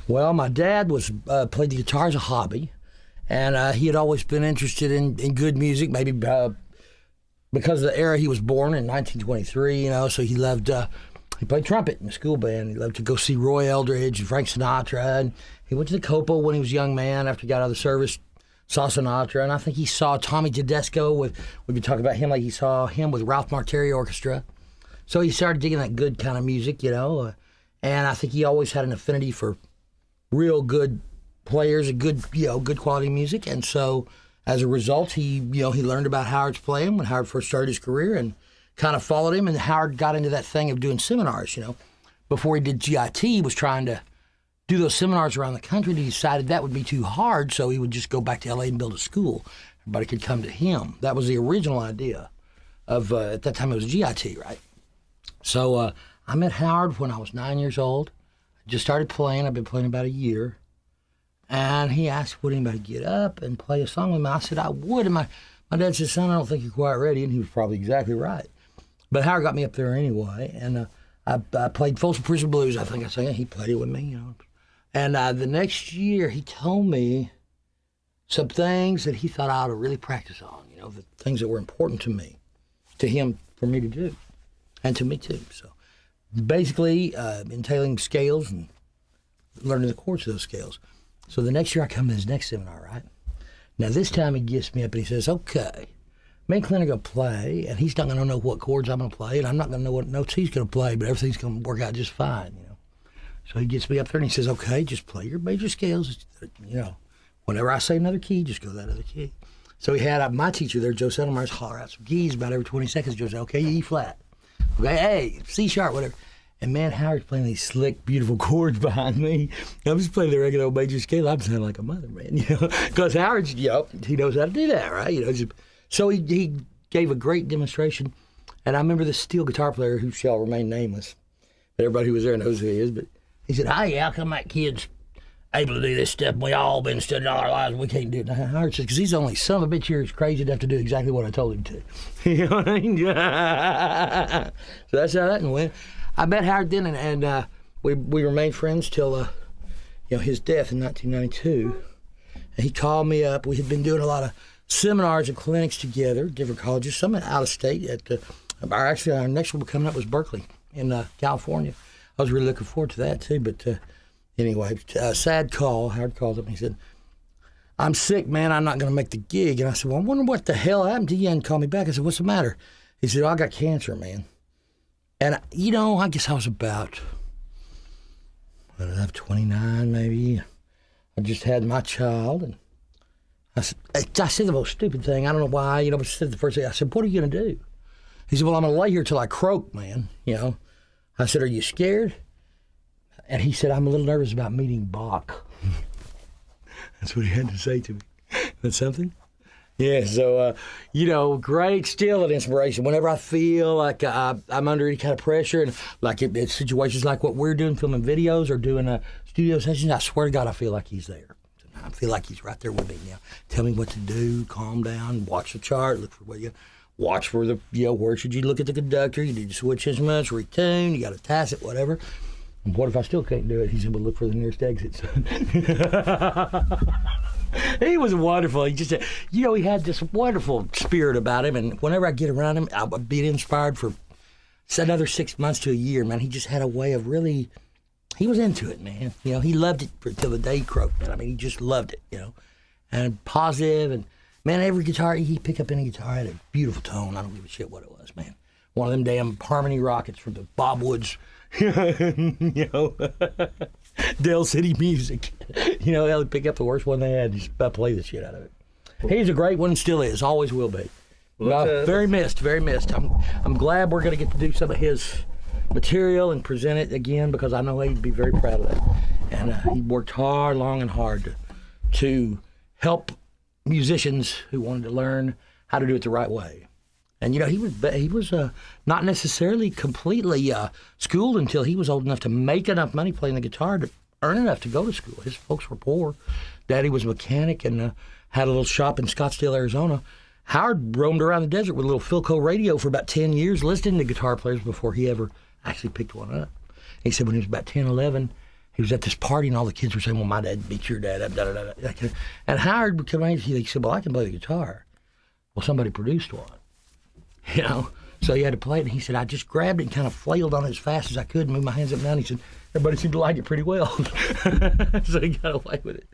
Well, my dad was played the guitar as a hobby, and he had always been interested in good music, maybe because of the era he was born in 1923, so he loved, he played trumpet in the school band. He loved to go see Roy Eldridge and Frank Sinatra, and he went to the Copa when he was a young man after he got out of the service, saw Sinatra, and I think he saw Tommy Tedesco we could talk about him like he saw him with Ralph Marteri Orchestra. So he started digging that good kind of music, and I think he always had an affinity for real good players and good quality music. And so as a result, he learned about Howard's playing when Howard first started his career and kind of followed him. And Howard got into that thing of doing seminars, Before he did GIT, he was trying to do those seminars around the country. And he decided that would be too hard, so he would just go back to L.A. and build a school. Everybody could come to him. That was the original idea of, at that time it was GIT, right? So I met Howard when I was 9 years old. Just started playing. I've been playing about a year. And he asked, would anybody get up and play a song with me? I said, I would. And my dad said, son, I don't think you're quite ready. And he was probably exactly right. But Howard got me up there anyway. And I played Folsom Prison Blues, I think I sang it. He played it with me, And the next year, he told me some things that he thought I ought to really practice on, the things that were important to me, to him, for me to do, and to me too. So basically, entailing scales and learning the chords of those scales. So the next year I come to his next seminar, right? Now this time he gets me up and he says, okay, me and Clint are going to play, and he's not going to know what chords I'm going to play, and I'm not going to know what notes he's going to play, but everything's going to work out just fine, So he gets me up there and he says, okay, just play your major scales, Whenever I say another key, just go that other key. So he had my teacher there, Joe Settlemeyer's, holler out some keys about every 20 seconds. Joe said, okay, E flat. Okay, A, C sharp, whatever. And man, Howard's playing these slick, beautiful chords behind me. I'm just playing the regular old major scale. I'm sounding like a mother, man, Because Howard's, he knows how to do that, right? So he gave a great demonstration. And I remember this steel guitar player who shall remain nameless. Everybody who was there knows who he is. But he said, hey, how come that kid's able to do this stuff? We all been studying all our lives, and we can't do it. And Howard says, because he's the only son of a bitch here who's crazy enough to do exactly what I told him to. You know what I mean? So that's how that went. I met Howard then, and we remained friends till his death in 1992. And he called me up. We had been doing a lot of seminars and clinics together, different colleges, some out of state. Our next one coming up was Berkeley in California. I was really looking forward to that too. But anyway, sad call. Howard called up and he said, I'm sick, man. I'm not going to make the gig. And I said, well, I wonder what the hell happened to you. And called me back. I said, what's the matter? He said, I got cancer, man. And, I guess I was about, 29 maybe. I just had my child. And I said the most stupid thing. I don't know why, but I said the first thing. I said, what are you going to do? He said, well, I'm going to lay here till I croak, man. I said, are you scared? And he said, I'm a little nervous about meeting Bach. That's what he had to say to me. That's something? Yeah, so, great, still an inspiration. Whenever I feel like I'm under any kind of pressure, and like it's situations like what we're doing, filming videos or doing studio sessions, I swear to God, I feel like he's there. I feel like he's right there with me now. Tell me what to do, calm down, watch the chart, look for what you watch for the, where should you look at the conductor, you need to switch instruments, retune, you got to tacit, whatever. And what if I still can't do it? He said, well, look for the nearest exit, son. He was wonderful. He just, he had this wonderful spirit about him. And whenever I get around him, I would be inspired for another 6 months to a year, man. He just had a way of really, he was into it, man. He loved it until the day he croaked, man. I mean, he just loved it, and positive. And, man, every guitar, he'd pick up any guitar, had a beautiful tone. I don't give a shit what it was, man. One of them damn harmony rockets from the Bob Woods, Dell City Music. They'll pick up the worst one they had and just play the shit out of it. He's a great one and still is, always will be. Well, very missed, very missed. I'm glad we're going to get to do some of his material and present it again because I know he'd be very proud of that. And he worked hard, long and hard to help musicians who wanted to learn how to do it the right way. And, he was not necessarily completely schooled until he was old enough to make enough money playing the guitar to earn enough to go to school. His folks were poor. Daddy was a mechanic and had a little shop in Scottsdale, Arizona. Howard roamed around the desert with a little Philco radio for about 10 years, listening to guitar players before he ever actually picked one up. He said when he was about 10, 11, he was at this party, and all the kids were saying, well, my dad beat your dad up, da, da, da, da. And Howard would come in, he said, well, I can play the guitar. Well, somebody produced one, you know? So he had to play it, and he said, I just grabbed it and kind of flailed on it as fast as I could and moved my hands up and down. He said, everybody seemed to like it pretty well. So he got away with it.